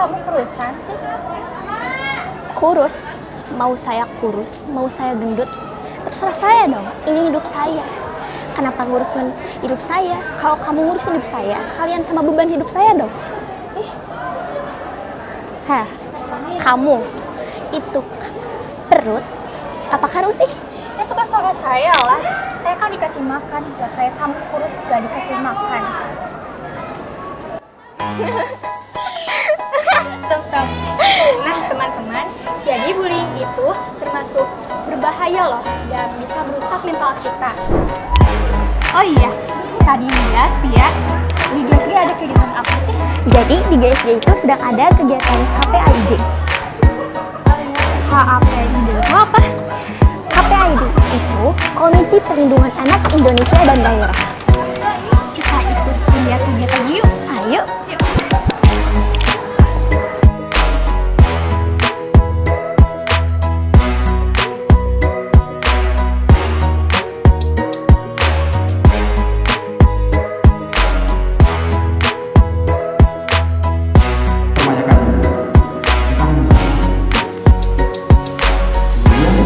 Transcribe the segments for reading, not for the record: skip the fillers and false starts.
kamu kurusan sih? Kurus, mau saya kurus, mau saya gendut, terserah saya dong. Ini hidup saya. Kenapa ngurusin hidup saya? Kalau kamu ngurusin hidup saya, sekalian sama beban hidup saya dong. Hah, kamu itu perut apa karung sih? Ya suka-suka saya lah. Saya kan dikasih makan, gak kayak kamu kurus gak dikasih makan. Stop. Nah teman-teman, jadi bullying itu termasuk berbahaya loh dan bisa merusak mental kita. Oh iya, tadi lihat ya, di GSG ada kegiatan apa sih? Jadi di GSG itu sedang ada kegiatan KPAID. KPAID itu apa? KPAID itu Komisi Perlindungan Anak Indonesia dan Daerah. Kita ikut lihat kegiatan yuk. Ayo.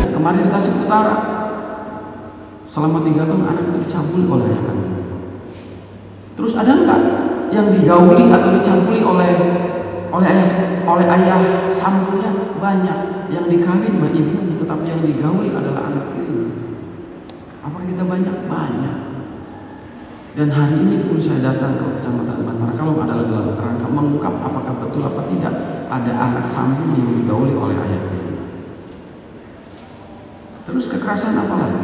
Kemarin di Tasik Utara, selama 3 tahun anak itu dicabuli oleh ayah kandung. Terus ada enggak yang digauli atau dicabuli oleh ayah sambungnya? Banyak. Yang dikawin mah ibunya, tetapi yang digauli adalah anak tirinya. Apakah kita banyak? Banyak. Dan hari ini pun saya datang ke Kecamatan Bantar Kalong adalah dalam kerangka mengungkap apakah betul apa tidak ada anak sambung yang digauli oleh ayah tirinya. Terus kekerasan apa lagi?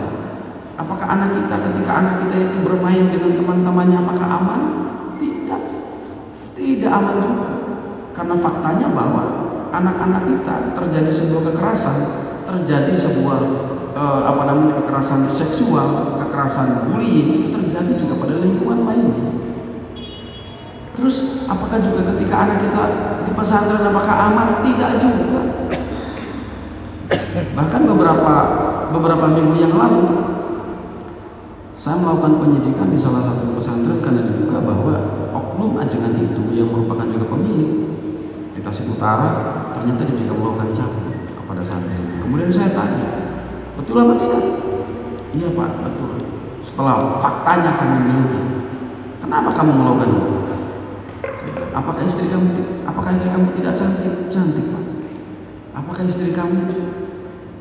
Apakah anak kita ketika anak kita itu bermain dengan teman-temannya apakah aman? Tidak. Tidak aman juga. Karena faktanya bahwa anak-anak kita terjadi sebuah kekerasan, terjadi sebuah kekerasan seksual, kekerasan bullying itu terjadi juga pada lingkungan lainnya. Terus apakah juga ketika anak kita di pesantren apakah aman? Tidak juga. Bahkan beberapa minggu yang lalu saya melakukan penyidikan di salah satu pesantren karena diduga bahwa oknum ajengan itu yang merupakan juga pemilik di Tasik Utara ternyata dia juga melakukan cabut kepada santri. Kemudian saya tanya, betul apa tidak? Iya Pak, betul. Setelah faktanya kami miliki, kenapa kamu melakukan itu? Apakah istri kamu tidak cantik? Cantik Pak. Apakah istri kamu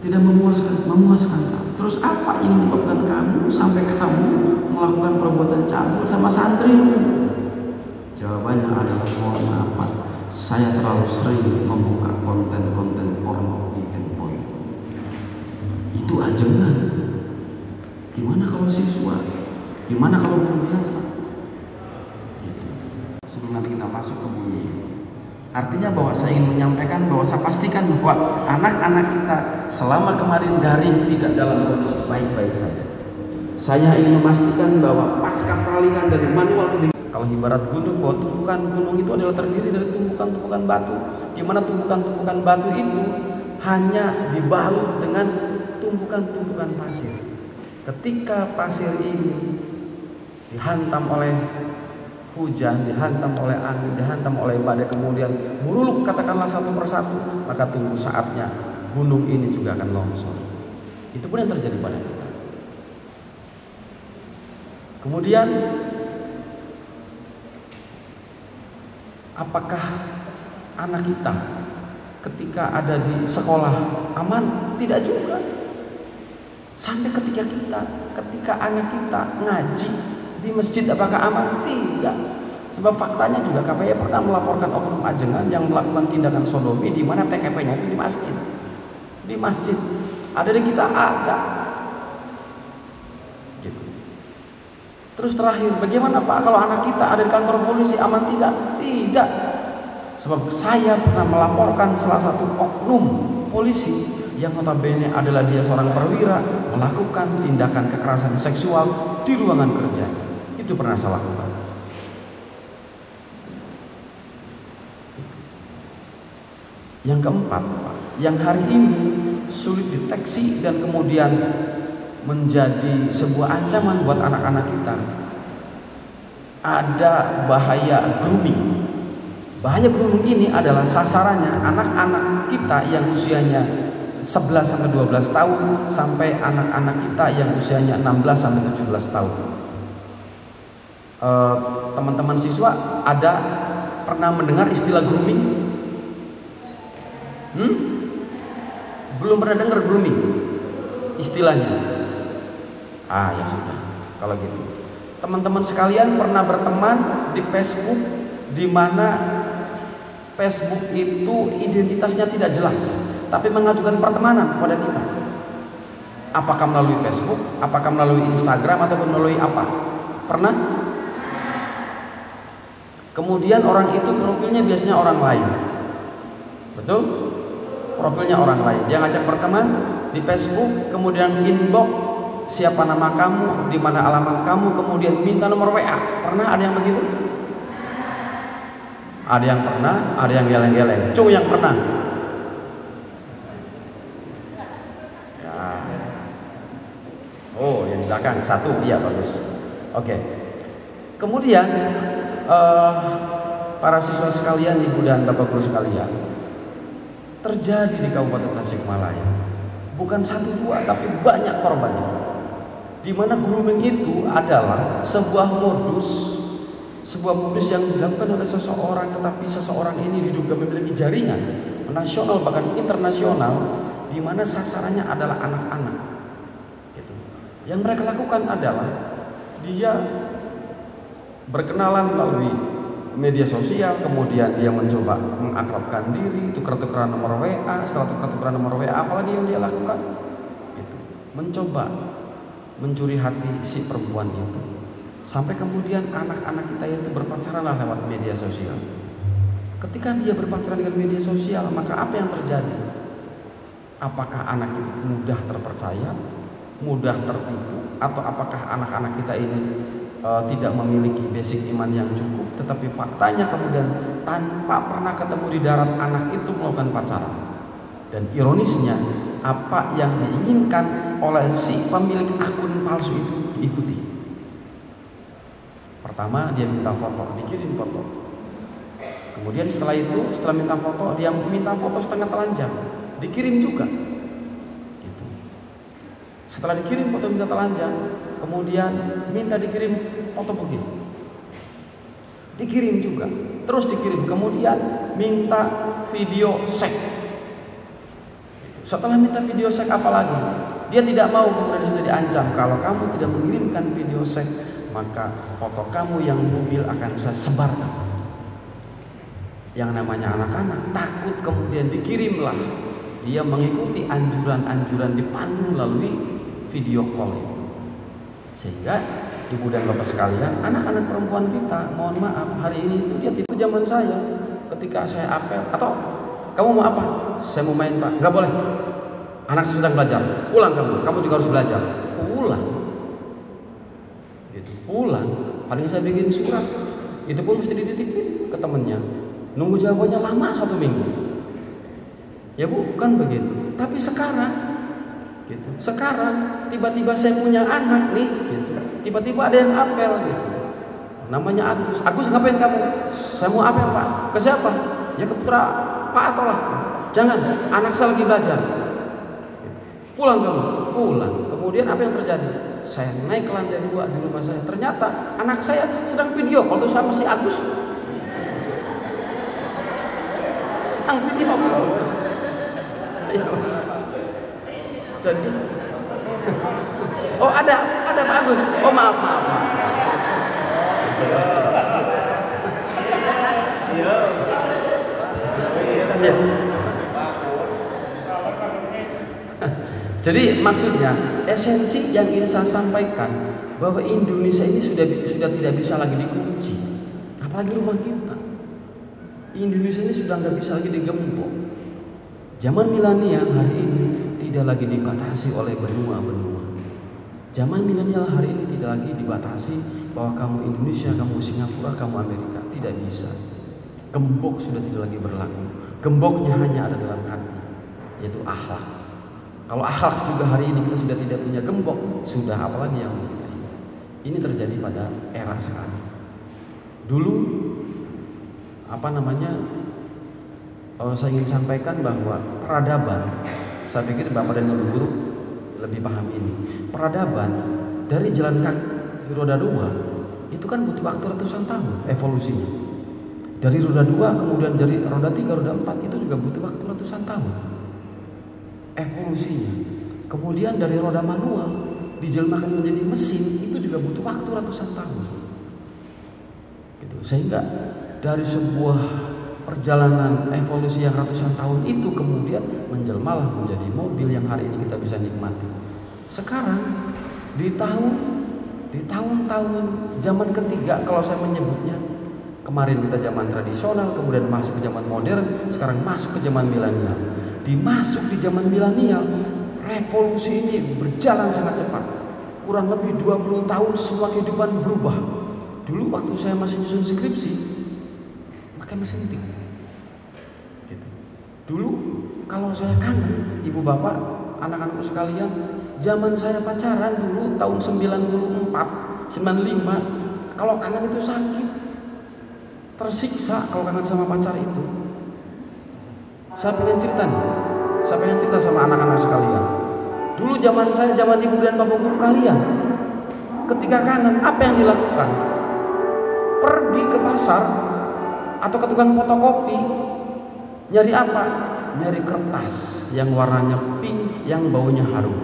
tidak memuaskan? Terus apa yang menyebabkan kamu sampai kamu melakukan perbuatan cabul sama santrimu? Jawabannya adalah mohon maaf Pak, saya terlalu sering membuka konten-konten porno di handphone. Itu ajengan. Gimana kalau siswa? Gimana kalau guru biasa? Gitu. Sebelum nanti kita masuk ke bunyi. Artinya bahwa saya ingin menyampaikan bahwa saya pastikan bahwa anak-anak kita selama kemarin daring tidak dalam kondisi baik-baik saja. Saya ingin memastikan bahwa pasca peralihan dari manual ke kalau ibarat gunung, bahwa tumpukan gunung itu adalah terdiri dari tumpukan-tumpukan batu, di mana tumpukan-tumpukan batu itu hanya dibalut dengan tumpukan-tumpukan pasir. Ketika pasir ini dihantam oleh hujan, dihantam oleh angin, dihantam oleh badai, kemudian meruluk katakanlah satu persatu, maka tunggu saatnya gunung ini juga akan longsor. Itu pun yang terjadi pada kita. Kemudian apakah anak kita ketika ada di sekolah aman? Tidak juga. Sampai ketika anak kita ngaji di masjid apakah aman? Tidak. Sebab faktanya juga KPI pernah melaporkan oknum ajengan yang melakukan tindakan sodomi di mana TKP-nya itu di masjid. Di masjid. Ada di kita ada. Gitu. Terus terakhir, bagaimana Pak kalau anak kita ada di kantor polisi aman tidak? Tidak. Sebab saya pernah melaporkan salah satu oknum polisi yang notabene adalah dia seorang perwira melakukan tindakan kekerasan seksual di ruangan kerja. Itu pernah saya lakukan. Yang keempat, yang hari ini sulit deteksi dan kemudian menjadi sebuah ancaman buat anak-anak kita, ada bahaya grooming. Bahaya grooming ini adalah sasarannya anak-anak kita yang usianya 11 sampai 12 tahun sampai anak-anak kita yang usianya 16 sampai 17 tahun. Teman-teman siswa ada pernah mendengar istilah grooming? Belum pernah dengar grooming istilahnya? Ya sudah, kalau gitu. Teman-teman sekalian pernah berteman di Facebook di mana Facebook itu identitasnya tidak jelas, tapi mengajukan pertemanan kepada kita. Apakah melalui Facebook, apakah melalui Instagram, ataupun melalui apa? Pernah? Kemudian orang itu profilnya biasanya orang lain. Betul? Profilnya orang lain. Dia ngajak berteman di Facebook, kemudian inbox siapa nama kamu, di mana alamat kamu, kemudian minta nomor WA. Pernah ada yang begitu? Ada yang pernah, ada yang geleng-geleng. Coba yang pernah. Ya. Oh, yang di belakang satu, iya bagus. Oke. Kemudian para siswa sekalian, ibu dan bapak guru sekalian, terjadi di Kabupaten Tasikmalaya bukan satu dua, tapi banyak korbannya. Di mana grooming itu adalah sebuah modus yang dilakukan oleh seseorang, tetapi seseorang ini diduga memiliki jaringan nasional bahkan internasional, di mana sasarannya adalah anak-anak. Gitu. Yang mereka lakukan adalah dia berkenalan melalui media sosial, kemudian dia mencoba mengakrabkan diri, tukar-tukaran nomor WA. Setelah tukar-tukaran nomor WA, apalagi yang dia lakukan? Gitu. Mencoba mencuri hati si perempuan itu. Sampai kemudian anak-anak kita itu berpacaran lewat media sosial. Ketika dia berpacaran dengan media sosial, maka apa yang terjadi? Apakah anak itu mudah terpercaya, mudah tertipu, atau apakah anak-anak kita ini tidak memiliki basic iman yang cukup, tetapi faktanya kemudian tanpa pernah ketemu di darat anak itu melakukan pacaran. Dan ironisnya, apa yang diinginkan oleh si pemilik akun palsu itu diikuti. Pertama dia minta foto, dikirim foto. Kemudian setelah minta foto, dia minta foto setengah telanjang, dikirim juga. Gitu. Setelah dikirim foto minta telanjang, kemudian minta dikirim foto begini, dikirim juga, terus dikirim. Kemudian minta video seks. Setelah minta video seks apa lagi? Dia tidak mau, kemudian sudah diancam, kalau kamu tidak mengirimkan video seks, maka foto kamu yang mobil akan saya sebarkan. Yang namanya anak-anak takut, kemudian dikirimlah. Dia mengikuti anjuran-anjuran dipandu melalui video call itu. Sehingga ibu dan bapak sekalian, anak-anak perempuan kita, mohon maaf, hari ini itu dia tipe zaman saya. Ketika saya apel, atau kamu mau apa? Saya mau main pak. Nggak boleh. Anak sedang belajar. Pulang kamu juga harus belajar. Pulang. Gitu. Pulang. Paling saya bikin surat. Itu pun mesti dititipin ke temennya. Nunggu jawabannya lama 1 minggu. Ya bukan begitu. Tapi sekarang, gitu. Sekarang tiba-tiba saya punya anak nih. Gitu. Tiba-tiba ada yang apel. Gitu. Namanya Agus. Agus ngapain kamu? Saya mau apel pak. Ke siapa? Ya ke putra Pak Ato lah. Jangan, anak saya lagi belajar. Pulang kamu, pulang. Kemudian apa yang terjadi? Saya naik ke lantai 2 di rumah saya. Ternyata anak saya sedang video call sama si Agus. Sedang video call. Jadi, oh ada Pak Agus. Oh maaf. Ya. Jadi maksudnya esensi yang ingin saya sampaikan bahwa Indonesia ini sudah tidak bisa lagi dikunci, apalagi rumah kita. Indonesia ini sudah nggak bisa lagi digembok. Zaman milenial hari ini tidak lagi dibatasi oleh benua-benua. Zaman milenial hari ini tidak lagi dibatasi bahwa kamu Indonesia, kamu Singapura, kamu Amerika, tidak bisa. Gembok sudah tidak lagi berlaku. Gemboknya hanya ada dalam hati, yaitu akhlak. Kalau akhlak juga hari ini kita sudah tidak punya gembok, sudah apalagi yang diterima. Ini terjadi pada era sekarang. Dulu saya ingin sampaikan bahwa peradaban, saya pikir Bapak dan Ibu guru lebih paham ini. Peradaban dari jalan kaki di roda 2 itu kan butuh waktu ratusan tahun evolusinya. Dari roda 2 kemudian dari roda 3, roda 4 itu juga butuh waktu ratusan tahun evolusinya. Kemudian dari roda manual dijelmakan menjadi mesin itu juga butuh waktu ratusan tahun. Gitu. Sehingga dari sebuah perjalanan evolusi yang ratusan tahun itu kemudian menjelmalah menjadi mobil yang hari ini kita bisa nikmati. Sekarang di tahun-tahun zaman ketiga kalau saya menyebutnya, kemarin kita zaman tradisional, kemudian masuk ke zaman modern, sekarang masuk ke zaman milenial. Dimasuk di zaman milenial, revolusi ini berjalan sangat cepat. Kurang lebih 20 tahun semua kehidupan berubah. Dulu waktu saya masih nyusun skripsi, pakai mesin tik. Gitu. Dulu kalau saya kangen, ibu bapak, anak-anakku sekalian, zaman saya pacaran dulu tahun 94, 95, kalau kangen itu sakit, tersiksa kalau kangen sama pacar itu. Saya pengen cerita nih, saya pengen cerita sama anak-anak sekalian. Dulu zaman saya, zaman ibu dan bapak guru kalian, ketika kangen apa yang dilakukan? Pergi ke pasar atau ke tukang fotokopi, nyari apa? Nyari kertas yang warnanya pink, yang baunya harum.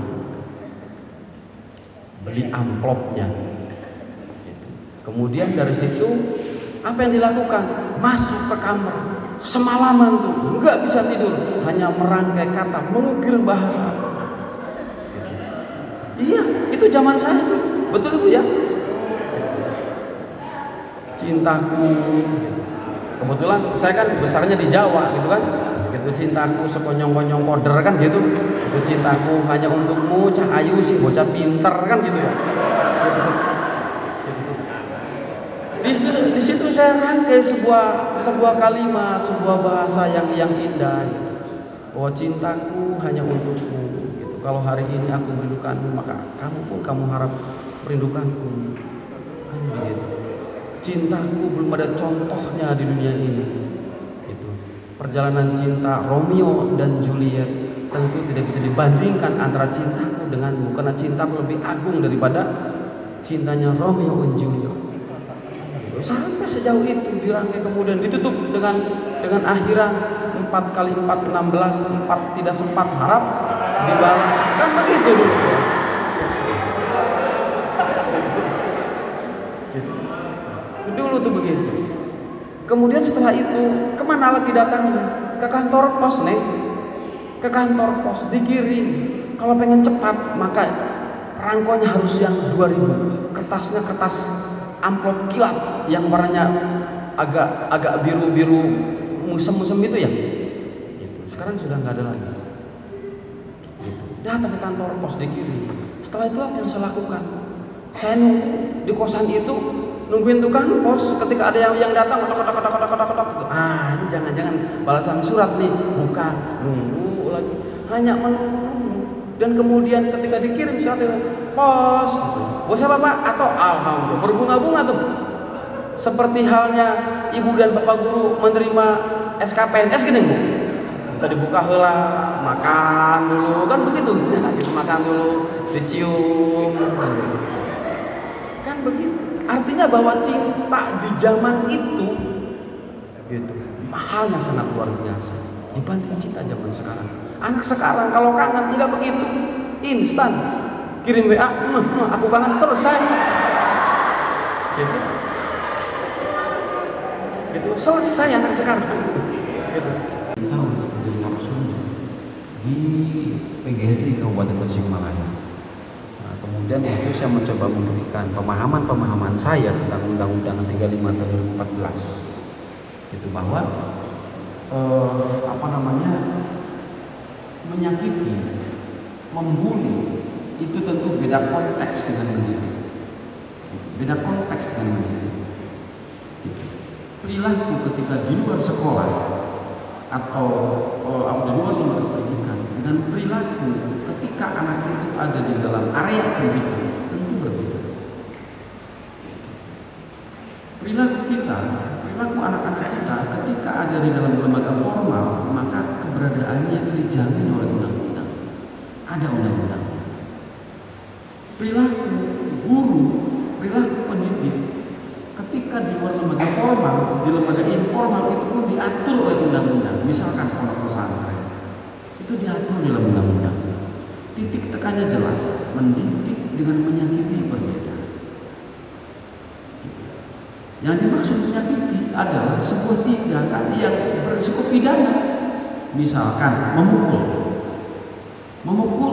Beli amplopnya. Kemudian dari situ apa yang dilakukan? Masuk ke kamar, semalaman tuh nggak bisa tidur, hanya merangkai kata, mengukir bahasa. Iya, itu zaman saya, betul itu ya. Cintaku, kebetulan saya kan besarnya di Jawa gitu kan, gitu, cintaku sekonyong-konyong koder kan gitu, itu cintaku hanya untukmu, cah ayu sih bocah pinter kan gitu ya. Di situ saya rangkai sebuah kalimat, sebuah bahasa yang indah gitu. Bahwa cintaku hanya untukmu gitu. Kalau hari ini aku merindukanmu, maka kamu pun kamu harap merindukanku. Kan begitu. Cintaku belum ada contohnya di dunia ini. Itu perjalanan cinta Romeo dan Juliet tentu tidak bisa dibandingkan antara cintaku denganmu, karena cintaku lebih agung daripada cintanya Romeo dan Juliet. Sampai sejauh itu dirangkai, kemudian ditutup dengan akhiran 4 kali 4 16, 4 tidak sempat harap dibalas, kan begitu dulu. Dulu tuh begitu. Kemudian setelah itu kemana lagi datangnya? Ke kantor pos nih, ke kantor pos dikirim. Kalau pengen cepat maka rangkonya harus yang 2000, kertasnya kertas amplop kilat yang warnanya agak biru-biru musem-musem itu ya. Gitu. Sekarang sudah nggak ada lagi. Gitu. Datang ke kantor pos dikirim. Setelah itu apa yang saya lakukan? Saya nunggu di kosan itu, nungguin tukang pos. Ketika ada yang datang, kotak. Ini jangan-jangan balasan surat nih. Bukan, nunggu lagi. Hanya menunggu. Dan kemudian ketika dikirim surat itu, pos, bos apa pak? Atau alhamdulillah berbunga-bunga tuh. Seperti halnya ibu dan bapak guru menerima SKPNS gini bu. Tadi buka heula, makan dulu kan begitu. Ya, gitu, makan dulu, dicium. Kan begitu. Artinya bahwa cinta di zaman itu gitu, mahalnya sangat luar biasa dibanding cinta zaman sekarang. Anak sekarang kalau kangen enggak begitu, instan, kirim WA, aku kangen, selesai. Gitu. Gitu, selesai anak sekarang. Gitu. Tahu menjadi narasumber di PGRI Kabupaten Tasikmalaya. Nah, kemudian itu saya mencoba memberikan pemahaman saya tentang Undang-Undang 35 tahun 2014. Itu bahwa menyakiti, membuli itu tentu beda konteks dengan mendidik. Beda konteks dengan mendidik. Perilaku ketika di luar sekolah atau di luar lembaga pendidikan dan perilaku ketika anak itu ada di dalam area pendidikan tentu berbeda. Perilaku kita perilaku anak-anak kita ketika ada di dalam lembaga formal, maka keberadaannya itu dijamin oleh undang-undang. Ada undang-undang. Perilaku guru, perilaku pendidik ketika di luar lembaga formal, di lembaga informal itu pun diatur oleh undang-undang. Misalkan pondok pesantren, itu diatur dalam undang-undang. Titik tekannya jelas, mendidik dengan menyakiti berbeda. Yang dimaksud menyakiti adalah sebuah tindakan yang berisiko pidana. Misalkan memukul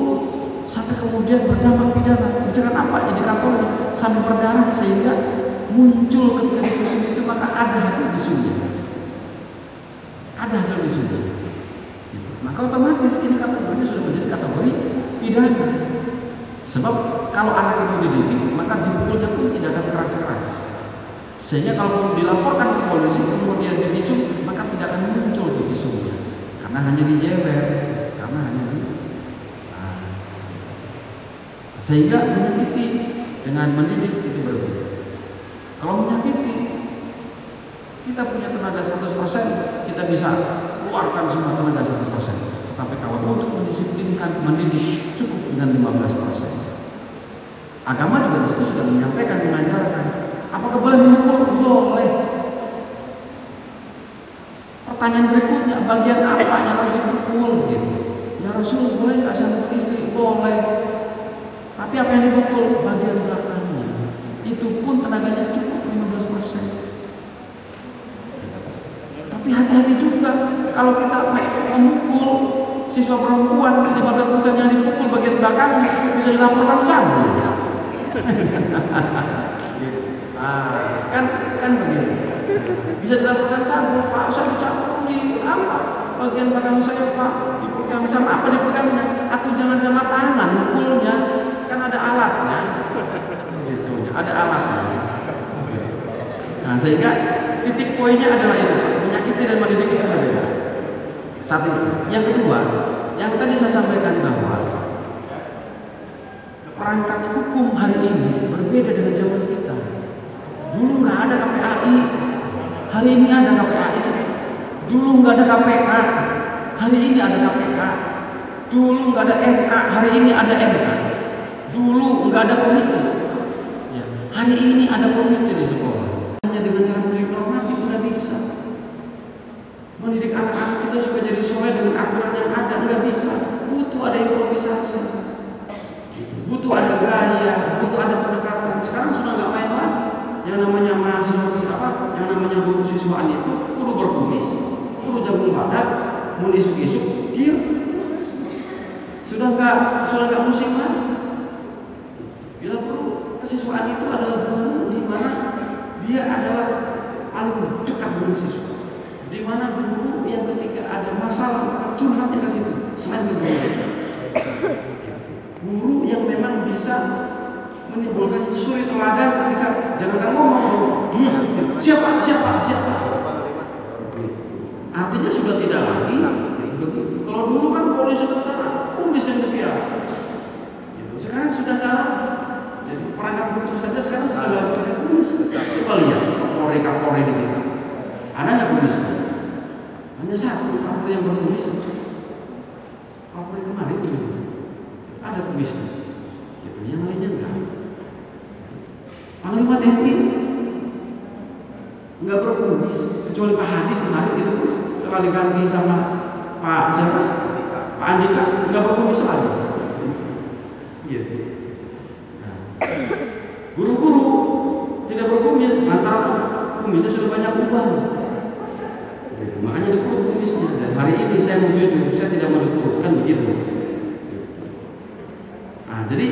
sampai kemudian berdampak pidana. Misalkan apa? Indikatornya sampai berdarah sehingga muncul ketika divisum itu maka ada hasil visumnya. Ada hasil visumnya. Maka otomatis ini kategorinya sudah menjadi kategori pidana. Sebab kalau anak itu dididik, maka dipukulnya pun tidak akan keras-keras. Sehingga kalau dilaporkan ke polisi kemudian divisum, maka tidak akan muncul di visumnya. Karena hanya dijewer, karena hanya di sehingga menyakiti dengan mendidik itu berbeda. Kalau menyakiti, kita punya tenaga 100%, kita bisa keluarkan semua tenaga 100%. Tapi kalau untuk mendisiplinkan, mendidik cukup dengan 15%. Agama juga itu sudah menyampaikan, mengajarkan. Apakah boleh memukul? Boleh. Pertanyaan berikutnya, bagian apa yang harus dipukul? Gitu. Ya Rasul, boleh nggak saya mukul istri? Boleh. Tapi apa yang dipukul? Bagian belakangnya. Itu pun tenaganya cukup 15%. Tapi hati-hati juga kalau kita memukul siswa perempuan 15% yang dipukul bagian belakangnya bisa dilaporkan cabul. Kan begini. Bisa dilaporkan cabul, Pak, saya dicabul di apa? Bagian belakang saya, Pak, dipegang sama apa dipegangnya? Atau jangan sama tangan, mukulnya, kan ada alatnya. Gitu, ada alatnya. Nah, sehingga titik poinnya adalah itu, menyakiti dan mendidik itu berbeda. Satu itu. Yang kedua, yang tadi saya sampaikan bahwa perangkat hukum hari ini berbeda dengan zaman kita. Dulu nggak ada KPAI, hari ini ada KPAI. Dulu nggak ada KPK, hari ini ada KPK. Dulu nggak ada MK, hari ini ada MK. Dulu nggak ada komite, ya, hari ini ada komite di sekolah. Hanya dengan cara mendidik normatif nggak bisa. Mendidik anak-anak kita supaya jadi soleh dengan aturan yang ada nggak bisa. Butuh ada improvisasi, butuh ada gaya, butuh ada pendekatan. Sekarang sudah nggak main lagi. Yang namanya mahasiswa apa? Yang namanya guru siswaan itu kudu berkumis, kudu jagung badak, mun isuk-isuk, dia sudah nggak musim lagi. Bila perlu kesiswaan itu adalah guru di mana dia adalah paling dekat dengan siswa. Di mana guru yang ketika ada masalah maka curhatnya ke situ. Selain guru, guru yang memang bisa menimbulkan suri teladan ketika jangan ngomong, siapa. Artinya sudah tidak lagi begitu. Kalau dulu kan polisi tentara kumis yang dipiara. Sekarang sudah nggak lagi. Jadi perangkat hukum saja sekarang sudah nggak pakai kumis. Coba lihat Kapolri di kita. Ada nggak kumis? Hanya satu Kapolri yang berkumis. Kapolri kemarin itu ada kumisnya. Gitu. Yang lainnya enggak. Panglima TNI enggak berkumis kecuali Pak Hadi kemarin itu setelah diganti sama Pak siapa? Pak Andika enggak berkumis lagi. Gitu. Nah, guru-guru tidak berkumis lantaran kumisnya sudah banyak uban. Gitu. Makanya dikurut kumisnya. Dan hari ini saya mau jujur, saya tidak mau dikurut, kan begitu. Nah, jadi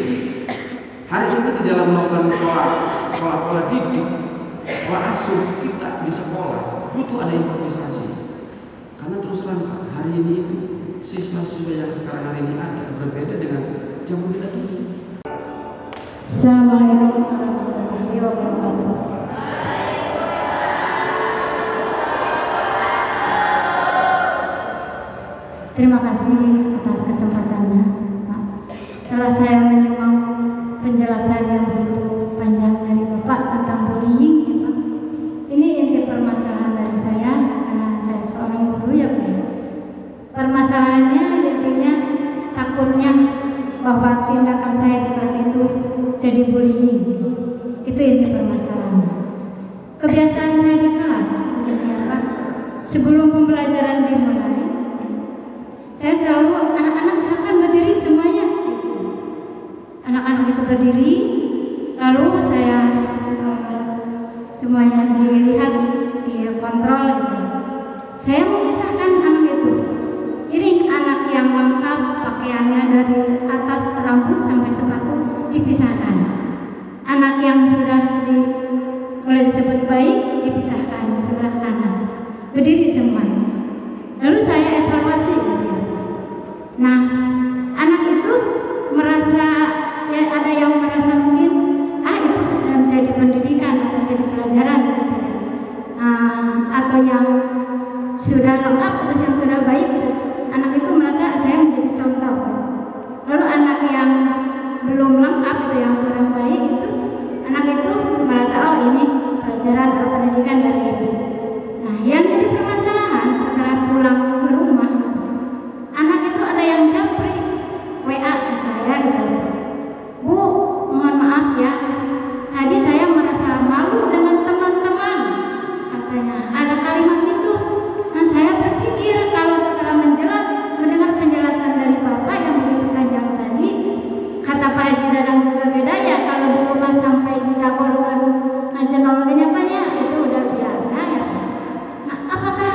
hari ini di dalam melakukan pola didik, pola asuh kita di sekolah butuh ada improvisasi. Karena terus terang hari ini itu siswa-siswa yang sekarang hari ini ada berbeda dengan zaman kita dulu. Assalamualaikum warahmatullahi wabarakatuh. Terima kasih atas kesempatannya, Pak. Setelah saya menyimak penjelasan yang begitu panjang dari Bapak tentang bullying, Pak, ini inti permasalahan sebelum pembelajaran dimulai, saya selalu anak-anak silakan berdiri semuanya. Anak-anak itu berdiri, lalu saya semuanya dilihat, dikontrol. Saya memisahkan anak itu. Ini anak yang lengkap pakaiannya dari atas rambut sampai sepatu dipisahkan. Anak yang sudah boleh disebut baik dipisahkan di sebelah kanan. Berdiri semua. Lalu saya evaluasi. Nah, anak itu merasa ya ada yang merasa mungkin itu menjadi pendidikan atau menjadi pelajaran atau yang sudah lengkap atau yang sudah baik, anak itu merasa saya menjadi contoh. Lalu anak yang belum lengkap atau yang kurang baik itu, anak itu merasa ini pelajaran atau pendidikan dari ibu. Nah, yang jadi permasalahan setelah pulang ke rumah, anak itu ada yang japri WA ke saya gitu. Bu, mohon maaf ya, tadi saya merasa malu dengan teman-teman, katanya. Ada kalimat itu. Nah, saya berpikir kalau setelah mendengar penjelasan dari Bapak yang begitu panjang tadi, kata Pak Haji Dadang juga beda ya, kalau di rumah sampai dilaporkan jenologinya banyak, itu udah biasa ya. Nah, apakah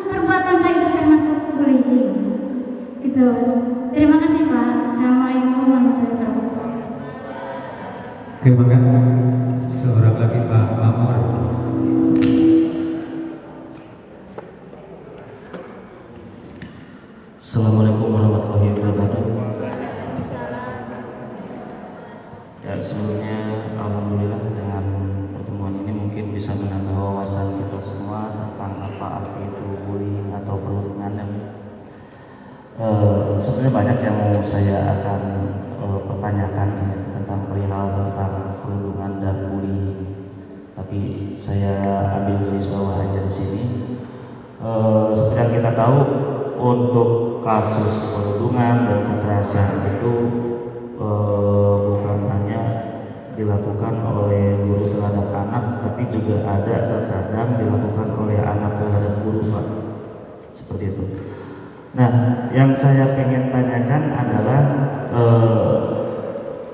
perbuatan saya itu termasuk bullying? Itu. Terima kasih Pak. Assalamualaikum warahmatullahi wabarakatuh. Terima kasih. Seorang lagi Pak Amor. Assalamualaikum warahmatullahi wabarakatuh. Ya, sebelumnya alhamdulillah dengan pertemuan ini mungkin bisa menambah wawasan kita semua tentang apa arti itu bullying atau perundungan. Sebenarnya banyak yang mau saya akan pertanyakan tentang perihal tentang perundungan dan bullying. Tapi saya ambil garis bawah aja di sini. Seperti yang kita tahu, untuk kasus perundungan dan kekerasan itu bukan hanya dilakukan oleh guru terhadap anak, tapi juga ada terkadang dilakukan oleh anak terhadap guru, Pak. Seperti itu. Nah, yang saya pengen tanyakan adalah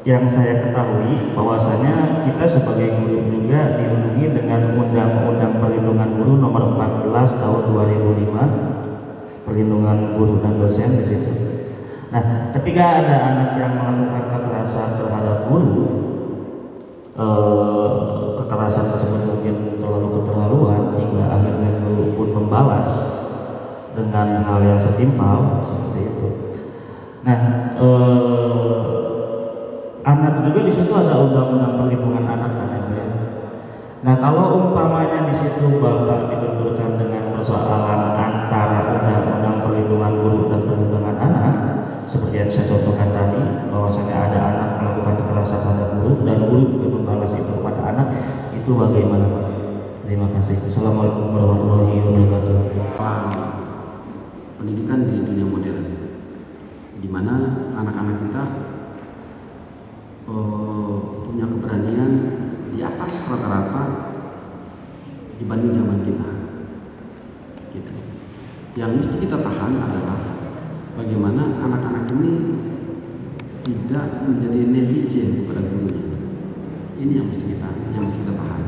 yang saya ketahui bahwasanya kita sebagai guru juga dilindungi dengan Undang-Undang Perlindungan Guru Nomor 14 Tahun 2005, perlindungan guru dan dosen di situ. Nah, ketika ada anak yang melakukan kekerasan terhadap guru, kekerasan tersebut mungkin terlalu keterlaluan hingga akhirnya guru pun membalas dengan hal yang setimpal seperti itu. Nah, anak juga di situ ada undang-undang perlindungan anak kan ya. Nah, kalau umpamanya di situ Bapak dibenturkan dengan persoalan antara undang-undang perlindungan guru dan perlindungan anak, seperti yang saya contohkan tadi, bahwasanya ada anak melakukan kekerasan pada guru dan guru juga membalas itu kepada anak, itu bagaimana Pak? Terima kasih. Assalamualaikum warahmatullahi wabarakatuh. Pendidikan di dunia modern, di mana anak-anak kita punya keberanian di atas rata-rata dibanding zaman kita. Gitu. Yang mesti kita tahan adalah bagaimana anak-anak ini tidak menjadi netizen kepada gurunya. Ini yang mesti kita tahan.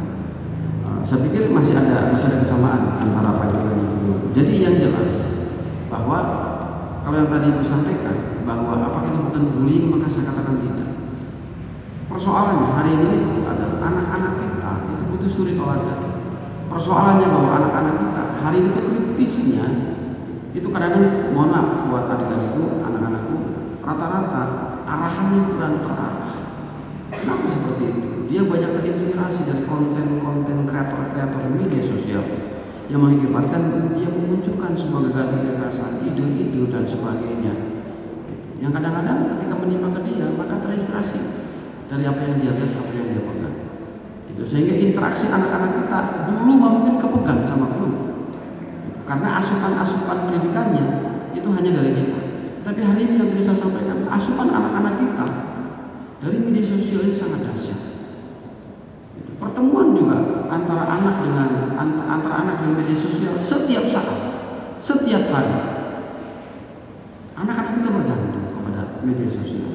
Saya pikir masih ada kesamaan antara Pak Guru dan Ibu. Jadi yang jelas bahwa kalau yang tadi Ibu sampaikan bahwa apakah itu bukan bullying, maka saya katakan tidak. Persoalannya hari ini adalah anak-anak kita itu butuh suri teladan. Persoalannya bahwa anak-anak kita hari ini itu kritisnya itu kadang-kadang, mohon maaf buat adik-adikku, anak-anakku, rata-rata arahannya kurang terarah. Kenapa seperti itu? Dia banyak terinspirasi dari konten-konten kreator-kreator media sosial yang mengakibatkan dia memunculkan sebuah gagasan-gagasan, ide-ide dan sebagainya. Yang kadang-kadang ketika menimpa ke dia, maka terinspirasi dari apa yang dia lihat, apa yang dia pegang. Gitu. Sehingga interaksi anak-anak kita dulu mungkin kepegang sama guru. Karena asupan-asupan pendidikannya itu hanya dari kita. Tapi hari ini yang bisa saya sampaikan, asupan anak-anak kita dari media sosial ini sangat dahsyat. Gitu. Pertemuan juga antara anak dengan media sosial setiap saat, setiap hari. Anak-anak kita bergantung kepada media sosial.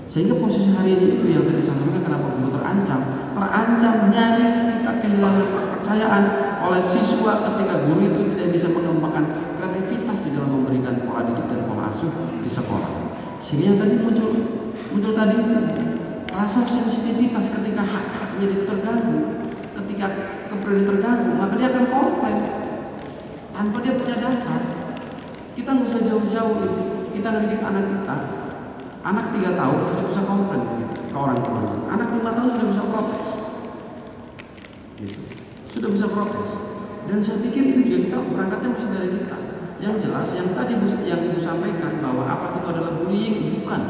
Sehingga posisi hari ini itu yang tadi disampaikan, kenapa guru terancam nyaris kita kehilangan kepercayaan oleh siswa ketika guru itu tidak bisa mengembangkan kreativitas di dalam memberikan pola didik dan pola asuh di sekolah. Sehingga yang tadi muncul tadi rasa sensitivitas ketika hak-haknya itu terganggu, ketika kepribadian terganggu, maka dia akan komplain tanpa dia punya dasar. Kita nggak usah jauh-jauh itu, kita ngedidik anak kita. Anak 3 tahun sudah bisa komplain ke orang tuanya. Anak 5 tahun sudah bisa protes. Gitu. Sudah bisa protes. Dan saya pikir ini juga kita berangkatnya mesti dari kita. Yang jelas, yang tadi yang Ibu sampaikan bahwa apa itu adalah bullying, bukan.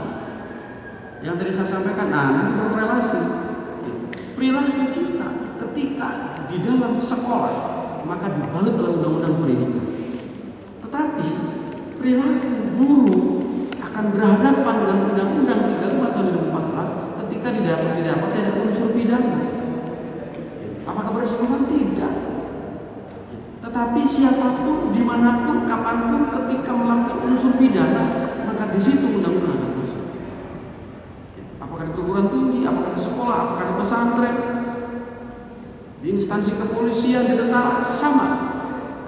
Yang tadi saya sampaikan, nanti berkorelasi. Gitu. Perilaku kita ketika di dalam sekolah maka dibalut oleh undang-undang pendidikan. Tetapi perilaku guru akan berhadapan dengan Undang-Undang 35 tahun 2014 ketika didapati ada unsur pidana. Apakah bersifat? Tidak. Tetapi siapapun, dimanapun, kapanpun, ketika melakukan unsur pidana, maka di situ undang-undang akan masuk. Apakah di perguruan tinggi, apakah di sekolah, apakah di pesantren, di instansi kepolisian, di tentara, sama.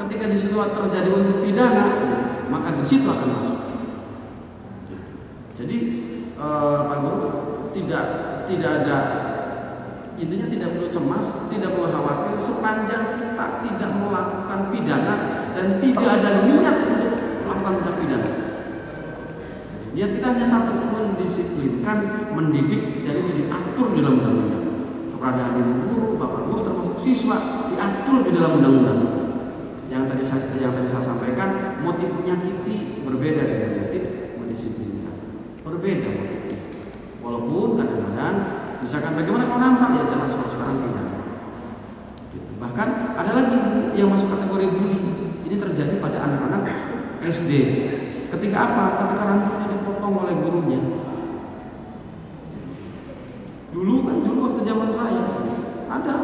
Ketika di situ terjadi unsur pidana, maka di situ akan masuk. Jadi Pak Guru tidak ada, intinya tidak perlu cemas, tidak perlu khawatir sepanjang kita tidak melakukan pidana dan tidak ada niat untuk melakukan tindak pidana. Niat kita hanya satu, mendisiplinkan, mendidik, dan itu diatur di dalam undang-undang. Keberadaan ibu guru, bapak guru termasuk siswa diatur di dalam undang-undang. Yang tadi saya sampaikan, motif menyakiti berbeda dengan motif mendisiplinkan. Berbeda motifnya. Walaupun kadang-kadang misalkan bagaimana kalau nampak, ya jelas kalau sekarang tidak. Gitu. Bahkan ada lagi yang masuk kategori bullying. Ini terjadi pada anak-anak SD. Ketika apa? Ketika rambutnya dipotong oleh gurunya. Dulu waktu zaman saya ada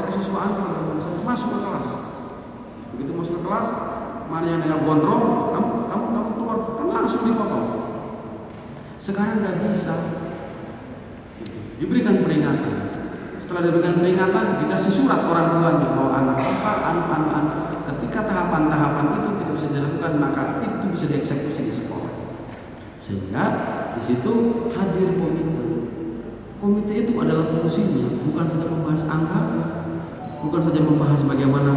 kesiswaan masuk ke kelas. Begitu masuk ke kelas, mana yang dengan gondrong, kamu keluar, kan langsung dipotong. Sekarang nggak bisa. Diberikan peringatan. Setelah diberikan peringatan, dikasih surat orang tuanya bahwa anak ketika tahapan-tahapan itu tidak bisa dilakukan, maka itu bisa dieksekusi di sekolah. Sehingga di situ hadir komite. Komite itu adalah fungsinya bukan saja membahas angka, bukan saja membahas bagaimana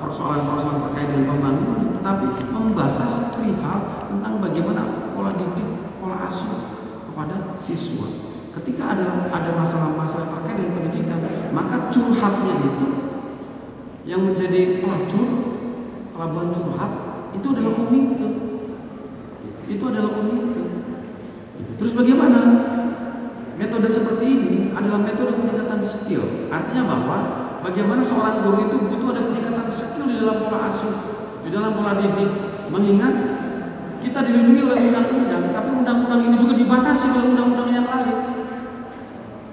persoalan-persoalan terkait dengan pembangunan, tetapi membahas perihal tentang bagaimana pola didik, pola asuh kepada siswa. Ketika ada masalah-masalah terkait dengan pendidikan, maka curhatnya itu yang menjadi pelabuhan curhat itu adalah komite. Itu adalah komite. Terus bagaimana? Metode seperti ini adalah metode peningkatan skill. Artinya bahwa bagaimana seorang guru itu butuh ada peningkatan skill di dalam pola asuh, di dalam pola didik. Mengingat kita dilindungi oleh undang-undang, tapi undang-undang ini juga dibatasi oleh undang-undang yang lain.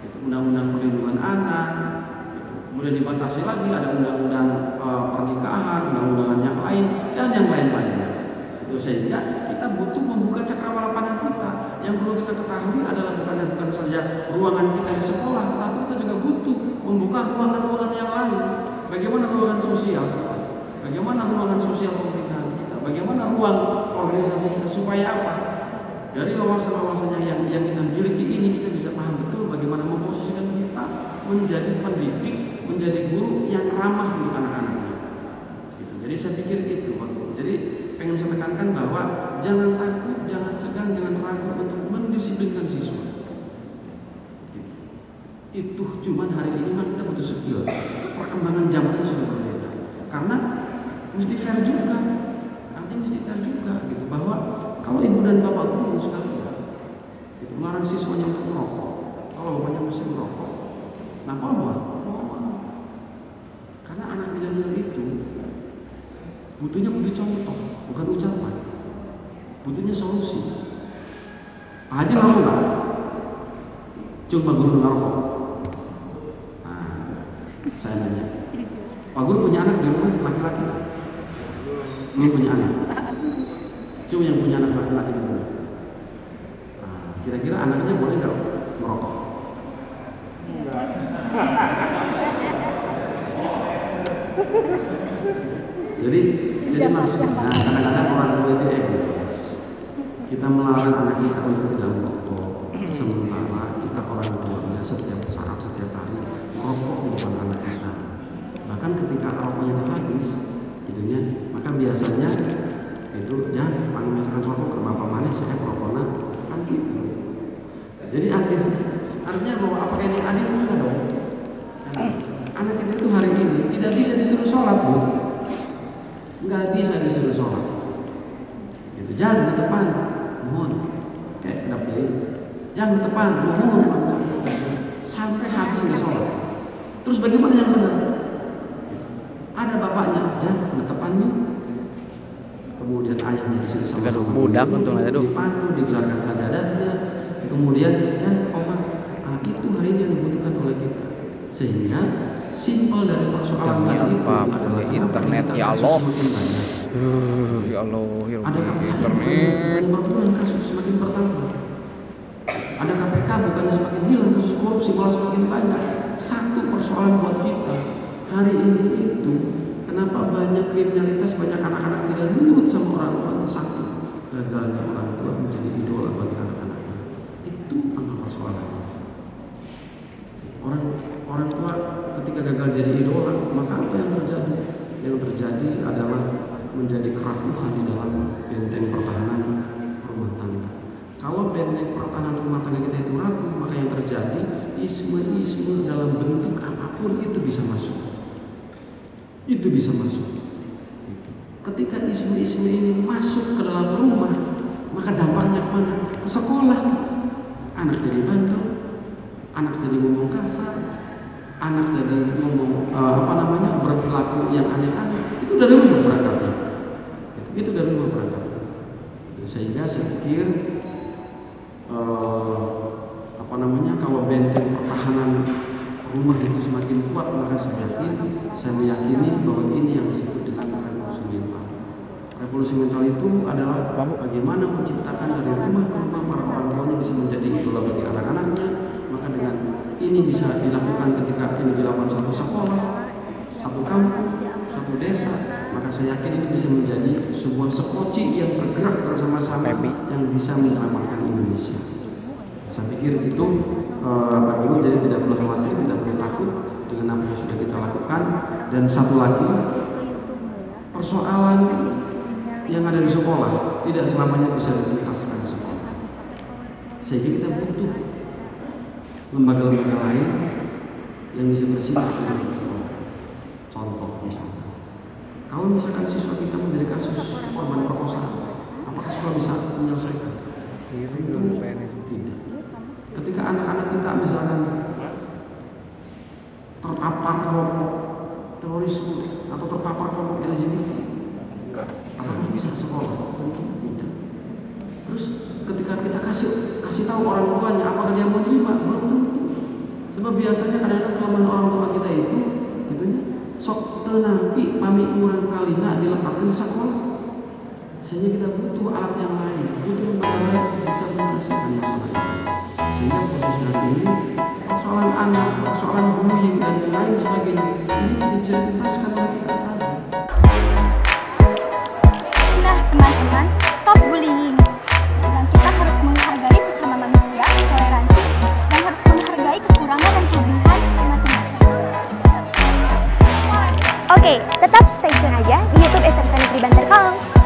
Itu undang-undang perlindungan anak, kemudian dibatasi lagi ada undang-undang pernikahan, undang-undangan yang lain, dan yang lain-lainnya. Itu sehingga kita butuh membuka cakrawala pandang kita. Yang perlu kita ketahui adalah bukan saja ruangan kita di sekolah, tetapi kita juga butuh membuka ruangan-ruangan yang lain. Bagaimana ruangan sosial kita? Bagaimana ruangan sosial pemerintahan kita? Bagaimana ruang organisasi kita supaya apa? Dari wawasan-wawasan yang kita miliki ini kita bisa paham betul bagaimana memposisikan kita menjadi pendidik, menjadi guru yang ramah untuk anak-anak. Gitu. Jadi saya pikir itu, Pak. Jadi pengen saya tekankan bahwa jangan takut, jangan segan, jangan ragu untuk mendisiplinkan siswa. Gitu. Itu cuman hari ini kan kita butuh skill. Perkembangan zamannya sudah berbeda. Karena mesti fair juga. Nanti mesti fair juga gitu bahwa kalau ibu dan bapak guru sekalian gitu, melarang siswanya untuk merokok. Kalau bapaknya mesti merokok. Nah, mau. Karena anak milenial itu butuh contoh, bukan ucapan. Butuhnya solusi. Pak Haji lalu nggak? Cium Pak Guru ngerokok. Nah, saya nanya, Pak Guru punya anak di rumah laki-laki? Belum punya anak. Cium yang punya anak laki-laki di rumah. Nah, kira-kira anaknya boleh nggak merokok? Jadi maksudnya, kadang-kadang orang tua itu egois. Kita melarang anak kita untuk tidak merokok, sementara kita orang tuanya setiap saat, setiap hari merokok di depan anak kita. Bahkan ketika rokoknya itu habis, itunya, maka biasanya itu ya panggil misalkan rokok ke bapak manis, saya rokoknya kan gitu. Jadi artinya bahwa apakah ini adil enggak dong? Anak kita itu hari ini tidak bisa disuruh sholat, Bu. Nggak bisa disuruh sholat. Gitu. Jangan ke depan, mohon. Kayak kedap jangan ke depan, mohon. Sampai habis nggak sholat. Terus bagaimana yang benar? Ada bapaknya, jangan ke depannya. Kemudian ayahnya disuruh sama-sama budak untuk dipandu, digelarkan sajadahnya. Kemudian ya koma, itu hari ini yang dibutuhkan oleh kita. Sehingga simpel dari persoalan tadi itu adalah internet, ya Allah. Ya Allah, ya ada internet. Bukan kasus semakin bertambah. Ada KPK bukannya semakin hilang, kasus korupsi malah semakin banyak. Satu persoalan buat kita hari ini itu kenapa banyak kriminalitas, banyak anak-anak tidak nurut sama orang tua. Satu, gagalnya orang tua menjadi idola bagi anak-anaknya. Itu apa persoalannya? Orang tua ketika gagal jadi idola, maka apa yang terjadi? Yang terjadi adalah menjadi kerapuhan di dalam benteng pertahanan rumah tangga. Kalau benteng pertahanan rumah tangga kita itu rapuh, maka yang terjadi isme-isme dalam bentuk apapun itu bisa masuk. Itu bisa masuk. Ketika isme-isme ini masuk ke dalam rumah, maka dampaknya kemana? Ke sekolah. Anak jadi bandel, anak jadi ngomong kasar, anak jadi ngomong berperilaku yang aneh-aneh. Itu dari rumah berangkatnya. Itu dari rumah berangkatnya. Sehingga saya pikir kalau benteng pertahanan rumah itu semakin kuat, maka saya meyakini bahwa ini yang disebut dengan revolusi mental. Revolusi mental itu adalah bagaimana menciptakan dari rumah ke rumah para orang tuanya bisa menjadi idola bagi anak-anaknya. Maka dengan ini bisa dilakukan ketika ini dilakukan satu sekolah, satu kampung, satu desa, maka saya yakin ini bisa menjadi sebuah sekoci yang bergerak bersama-sama yang bisa menyelamatkan Indonesia. Saya pikir itu Bapak Ibu jadi tidak perlu khawatir, tidak perlu takut dengan apa yang sudah kita lakukan. Dan satu lagi, persoalan yang ada di sekolah tidak selamanya bisa dituntaskan di sekolah. Sehingga kita butuh lembaga-lembaga lain yang bisa bersinergi dengan sekolah. Contoh misalnya, kalau misalkan siswa kita menjadi kasus korban perkosaan, apakah sekolah bisa menyelesaikan? Tidak. Ketika anak-anak kita misalkan terpapar kelompok terorisme atau terpapar kelompok LGBT, apakah bisa sekolah? Tidak. Terus ketika kita kasih tahu orang tuanya, apakah dia mau terima? Belum tentu. Sebab biasanya kadang-kadang kelemahan orang tua kita itu, gitunya, sok tenampi pami kurang kali nak dilepaskan sekolah. Sehingga kita butuh alat yang lain, butuh lembaga lain yang bisa menyelesaikan masalah ini. Sehingga proses hari ini, persoalan anak, persoalan bullying dan lain sebagainya, ini tidak bisa dituntaskan oleh kita saja. Nah teman-teman, stop bullying. Dan kita harus menghargai sesama manusia, toleransi, dan harus menghargai kekurangan dan kelebihan masing-masing. Oke, tetap stay tune aja di YouTube SMK Negeri Bantar Kalong.